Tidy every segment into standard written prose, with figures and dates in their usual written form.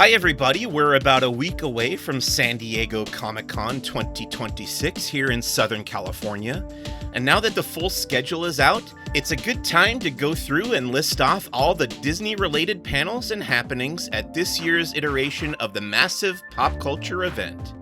Hi everybody, we're about a week away from San Diego Comic-Con 2026 here in Southern California. And now that the full schedule is out, it's a good time to go through and list off all the Disney-related panels and happenings at this year's iteration of the massive pop culture event.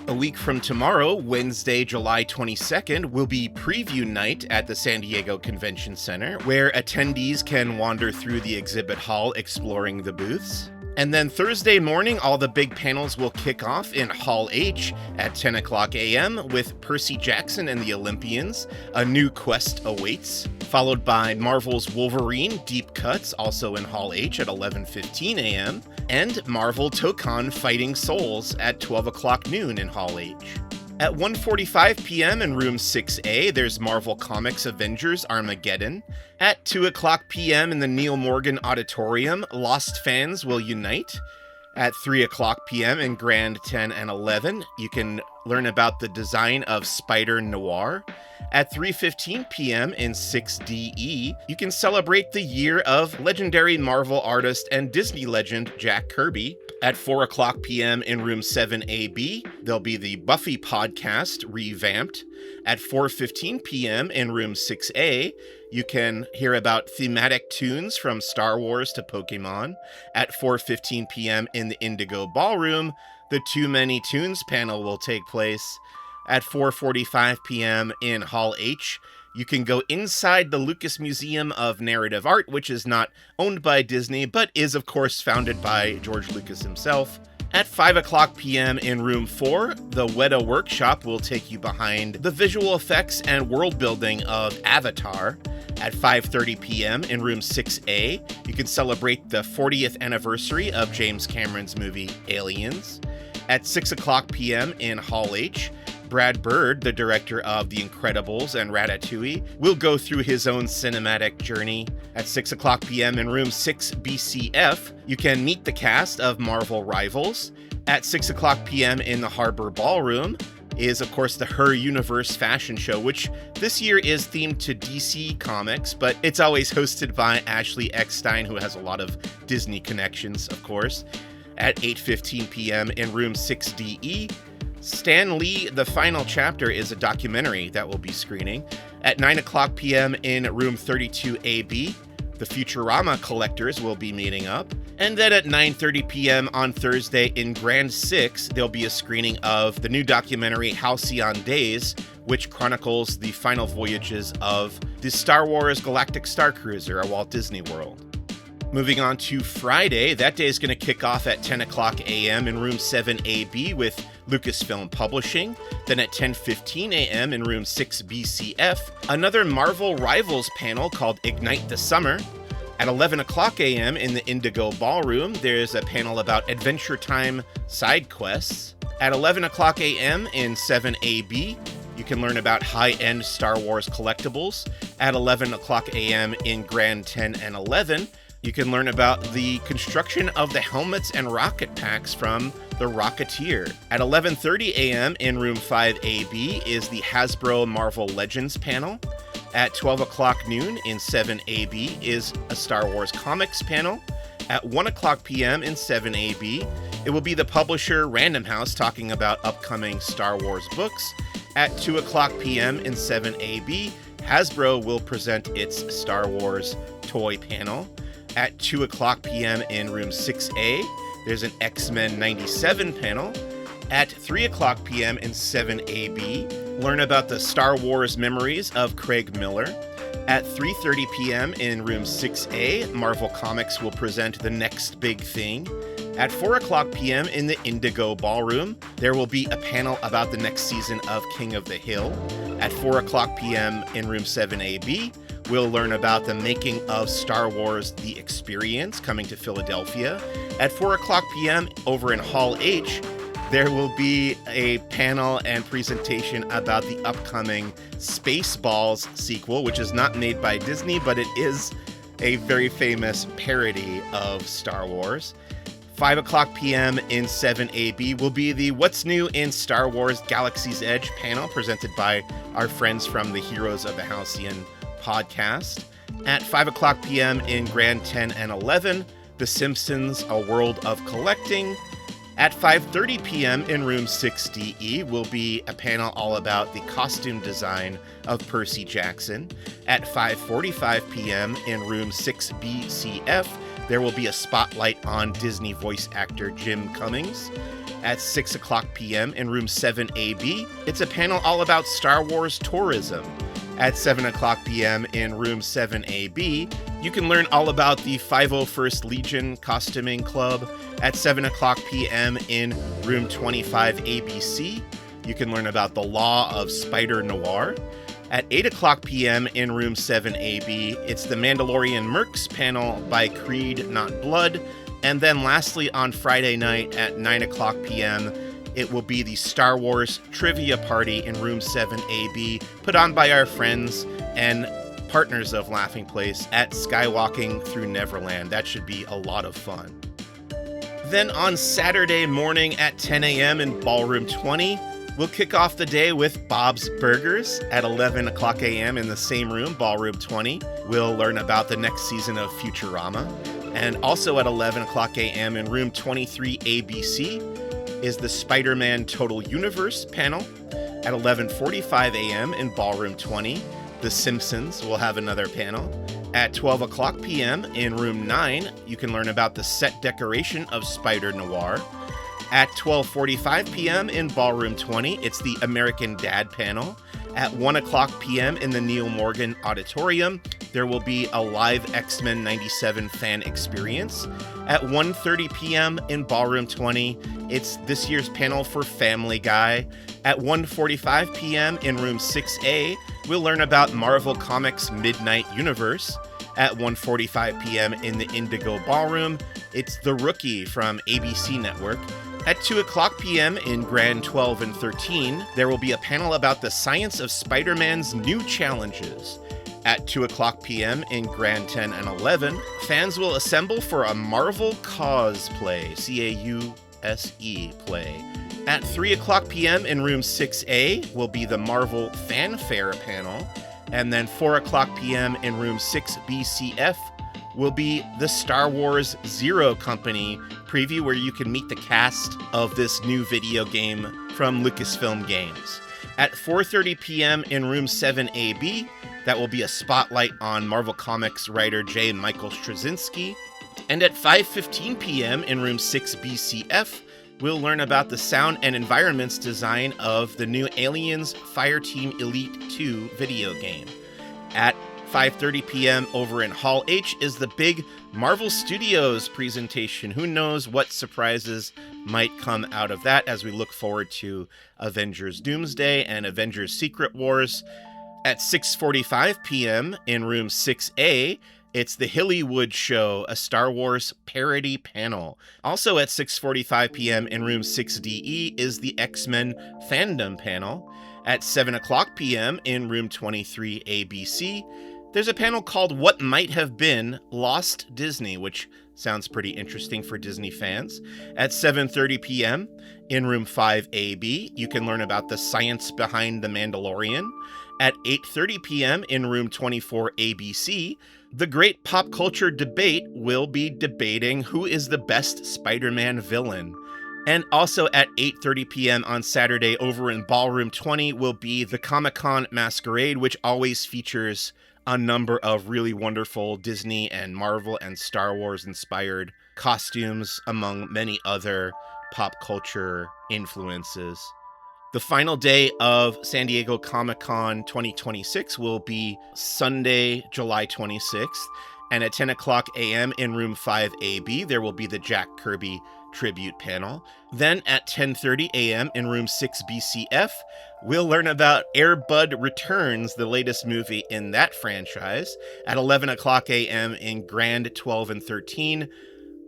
A week from tomorrow, Wednesday, July 22nd, will be preview night at the San Diego Convention Center, where attendees can wander through the exhibit hall exploring the booths. And then Thursday morning, all the big panels will kick off in Hall H at 10 o'clock a.m. with Percy Jackson and the Olympians, A New Quest Awaits, followed by Marvel's Wolverine Deep Cuts, also in Hall H at 11:15 a.m., and Marvel Tokon Fighting Souls at 12 o'clock noon in Hall H. At 1:45 p.m. in Room 6A, there's Marvel Comics Avengers Armageddon. At 2 o'clock p.m. in the Neil Morgan Auditorium, Lost Fans Will Unite. At 3 o'clock p.m. in Grand 10 and 11, you can learn about the design of Spider Noir. At 3:15 p.m. in 6DE, you can celebrate the year of legendary Marvel artist and Disney legend Jack Kirby. At 4 o'clock p.m. in Room 7AB, there'll be the Buffy podcast revamped. At 4:15 p.m. in Room 6A, you can hear about thematic tunes from Star Wars to Pokemon. At 4:15 p.m. in the Indigo Ballroom, the Too Many Tunes panel will take place. At 4:45 p.m. in Hall H, you can go inside the Lucas Museum of Narrative Art, which is not owned by Disney, but is, of course, founded by George Lucas himself. At 5 o'clock p.m. in Room 4, the Weta Workshop will take you behind the visual effects and world building of Avatar. At 5:30 p.m. in Room 6A, you can celebrate the 40th anniversary of James Cameron's movie Aliens. At 6 o'clock p.m. in Hall H, Brad Bird, the director of The Incredibles and Ratatouille, will go through his own cinematic journey. At 6 o'clock p.m. in Room 6 BCF, you can meet the cast of Marvel Rivals. At 6 o'clock p.m. in the Harbor Ballroom is, of course, the Her Universe fashion show, which this year is themed to DC Comics, but it's always hosted by Ashley Eckstein, who has a lot of Disney connections, of course. At 8:15 p.m. in Room 6DE, Stan Lee, The Final Chapter is a documentary that will be screening. At 9 o'clock p.m. in Room 32AB, the Futurama collectors will be meeting up. And then at 9:30 p.m. on Thursday in Grand 6, there'll be a screening of the new documentary Halcyon Days, which chronicles the final voyages of the Star Wars Galactic Star Cruiser at Walt Disney World. Moving on to Friday, that day is going to kick off at 10 o'clock a.m. in Room 7AB with Lucasfilm Publishing. Then at 10:15 a.m. in Room 6BCF, another Marvel Rivals panel called Ignite the Summer. At 11 o'clock a.m. in the Indigo Ballroom, there's a panel about Adventure Time side quests. At 11 o'clock a.m. in 7AB, you can learn about high-end Star Wars collectibles. At 11 o'clock a.m. in Grand 10 and 11, you can learn about the construction of the helmets and rocket packs from The Rocketeer. At 11:30 a.m. in Room 5AB is the Hasbro Marvel Legends panel. At 12 o'clock noon in 7AB is a Star Wars Comics panel. At 1 o'clock p.m. in 7AB, it will be the publisher Random House talking about upcoming Star Wars books. At 2 o'clock p.m. in 7AB, Hasbro will present its Star Wars toy panel. At 2 o'clock p.m. in Room 6A, there's an X-Men 97 panel. At 3 o'clock p.m. in 7AB, learn about the Star Wars memories of Craig Miller. At 3:30 p.m. in Room 6A, Marvel Comics will present The Next Big Thing. At 4 o'clock p.m. in the Indigo Ballroom, there will be a panel about the next season of King of the Hill. At 4 o'clock p.m. in Room 7AB, we'll learn about the making of Star Wars The Experience coming to Philadelphia. At 4 o'clock p.m. over in Hall H, there will be a panel and presentation about the upcoming Spaceballs sequel, which is not made by Disney, but it is a very famous parody of Star Wars. 5 o'clock p.m. in 7AB will be the What's New in Star Wars Galaxy's Edge panel presented by our friends from the Heroes of the Halcyon podcast. At 5 o'clock p.m. in Grand 10 and 11, The Simpsons, A World of Collecting. At 5:30 p.m. in room 6DE will be a panel all about the costume design of Percy Jackson. At 5:45 p.m. in room 6BCF, there will be a spotlight on Disney voice actor Jim Cummings. At 6 o'clock p.m. in room 7AB, it's a panel all about Star Wars tourism. At 7 o'clock p.m. in room 7AB, you can learn all about the 501st Legion Costuming Club. At 7 o'clock p.m. in room 25 ABC, you can learn about the law of Spider Noir. At 8 o'clock p.m. in room 7AB, it's the Mandalorian Mercs panel by Creed Not Blood. And then lastly, on Friday night at 9 o'clock p.m., it will be the Star Wars Trivia Party in room 7AB, put on by our friends and partners of Laughing Place at Skywalking Through Neverland. That should be a lot of fun. Then on Saturday morning at 10 a.m. in Ballroom 20, we'll kick off the day with Bob's Burgers. At 11 o'clock a.m. in the same room, Ballroom 20, we'll learn about the next season of Futurama. And also at 11 o'clock a.m. in room 23 ABC is the Spider-Man Total Universe panel. At 11:45 a.m. in Ballroom 20, The Simpsons will have another panel. At 12 o'clock p.m. in room 9, you can learn about the set decoration of Spider Noir. At 12:45 p.m. in Ballroom 20, it's the American Dad panel. At 1 o'clock p.m. in the Neil Morgan Auditorium, there will be a live X-Men 97 fan experience. At 1:30 p.m. in Ballroom 20, it's this year's panel for Family Guy. At 1:45 p.m. in room 6A, we'll learn about Marvel Comics' Midnight Universe. At 1:45 p.m. in the Indigo Ballroom, it's The Rookie from ABC Network. At 2 o'clock p.m. in Grand 12 and 13, there will be a panel about the science of Spider-Man's new challenges. At 2 o'clock p.m. in Grand 10 and 11, fans will assemble for a Marvel cosplay, C-A-U-S-E play. At 3 o'clock p.m. in room 6A will be the Marvel Fanfare panel. And then 4 o'clock p.m. in room 6BCF will be the Star Wars Zero Company preview, where you can meet the cast of this new video game from Lucasfilm Games. At 4:30 p.m. in room 7AB, that will be a spotlight on Marvel Comics writer J. Michael Straczynski. And at 5:15 p.m. in room 6BCF, we'll learn about the sound and environments design of the new Aliens Fireteam Elite 2 video game. At 5:30 p.m. over in Hall H is the big Marvel Studios presentation. Who knows what surprises might come out of that as we look forward to Avengers Doomsday and Avengers Secret Wars. At 6:45 p.m. in room 6A, it's the Hillywood Show, a Star Wars parody panel. Also at 6:45 p.m. in room 6DE is the X-Men fandom panel. At 7 o'clock p.m. in room 23 ABC, there's a panel called What Might Have Been Lost Disney, which sounds pretty interesting for Disney fans. At 7:30 p.m. in room 5AB, you can learn about the science behind The Mandalorian. At 8:30 p.m. in room 24 ABC, the great pop culture debate will be debating who is the best Spider-Man villain. And also at 8:30 p.m. on Saturday over in Ballroom 20 will be the Comic-Con Masquerade, which always features a number of really wonderful Disney and Marvel and Star Wars inspired costumes, among many other pop culture influences. The final day of San Diego Comic-Con 2026 will be Sunday, July 26th. And at 10 o'clock a.m. in room 5AB, there will be the Jack Kirby tribute panel. Then at 10:30 a.m. in room 6BCF, we'll learn about Air Bud Returns, the latest movie in that franchise. At 11 o'clock a.m. in Grand 12 and 13,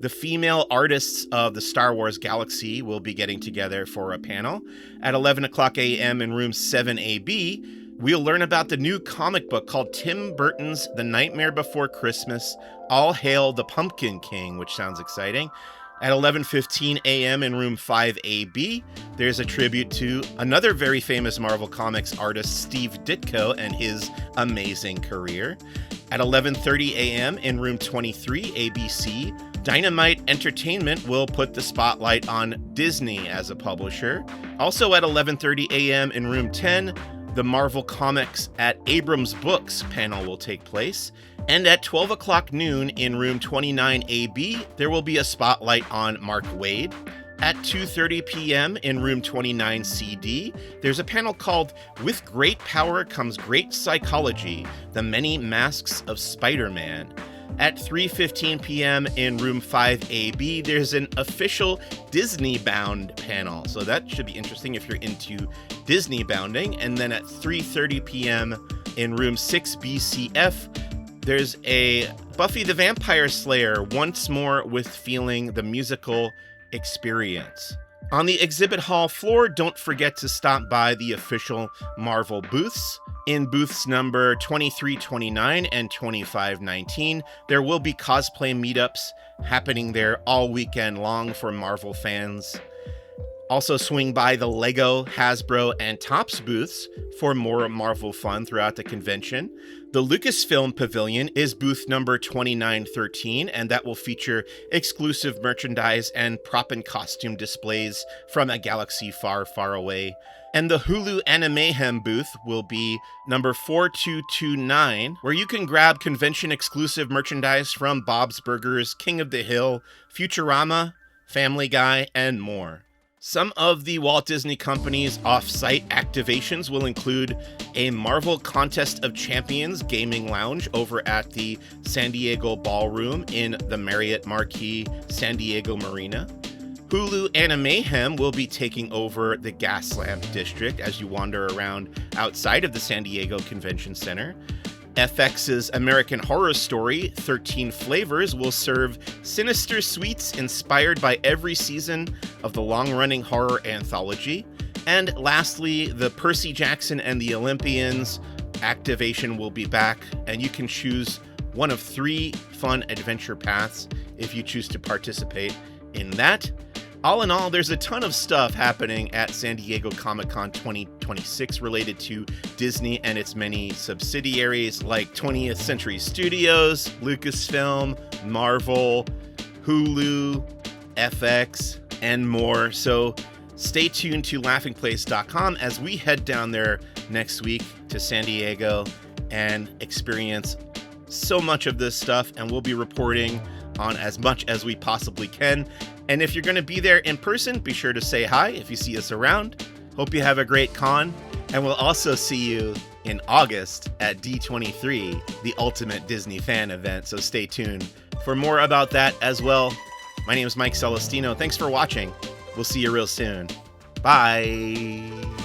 the female artists of the Star Wars galaxy will be getting together for a panel. At 11 o'clock a.m. in room 7AB, we'll learn about the new comic book called Tim Burton's The Nightmare Before Christmas, All Hail the Pumpkin King, which sounds exciting. At 11:15 a.m. in room 5AB, there's a tribute to another very famous Marvel Comics artist, Steve Ditko, and his amazing career. At 11:30 a.m. in room 23 ABC, Dynamite Entertainment will put the spotlight on Disney as a publisher. Also at 11:30 a.m. in room 10, the Marvel Comics at Abrams Books panel will take place. And at 12 o'clock noon in room 29AB, there will be a spotlight on Mark Waid. At 2:30 p.m. in room 29CD, there's a panel called With Great Power Comes Great Psychology, The Many Masks of Spider-Man. At 3:15 p.m. in room 5AB, there's an official Disney-bound panel. So that should be interesting if you're into Disney bounding. And then at 3:30 p.m. in room 6BCF, there's a Buffy the Vampire Slayer once more with feeling the musical experience. On the exhibit hall floor, don't forget to stop by the official Marvel booths. In booths number 2329 and 2519, there will be cosplay meetups happening there all weekend long for Marvel fans. Also swing by the Lego, Hasbro, and Topps booths for more Marvel fun throughout the convention. The Lucasfilm Pavilion is booth number 2913, and that will feature exclusive merchandise and prop and costume displays from a galaxy far, far away. And the Hulu Animehem booth will be number 4229, where you can grab convention-exclusive merchandise from Bob's Burgers, King of the Hill, Futurama, Family Guy, and more. Some of the Walt Disney Company's off-site activations will include a Marvel Contest of Champions gaming lounge over at the San Diego Ballroom in the Marriott Marquis San Diego Marina. Hulu Animehem will be taking over the Gaslamp District as you wander around outside of the San Diego Convention Center. FX's American Horror Story, 13 Flavors, will serve sinister sweets inspired by every season of the long-running horror anthology. And lastly, the Percy Jackson and the Olympians activation will be back, and you can choose one of 3 fun adventure paths if you choose to participate in that. All in all, there's a ton of stuff happening at San Diego Comic-Con 2026 related to Disney and its many subsidiaries like 20th Century Studios, Lucasfilm, Marvel, Hulu, FX, and more. So stay tuned to laughingplace.com as we head down there next week to San Diego and experience so much of this stuff, and we'll be reporting on as much as we possibly can. And if you're going to be there in person, be sure to say hi if you see us around. Hope you have a great con, and we'll also see you in August at D23, the ultimate Disney fan event, so stay tuned for more about that as well. My name is Mike Celestino. Thanks for watching. We'll see you real soon. Bye.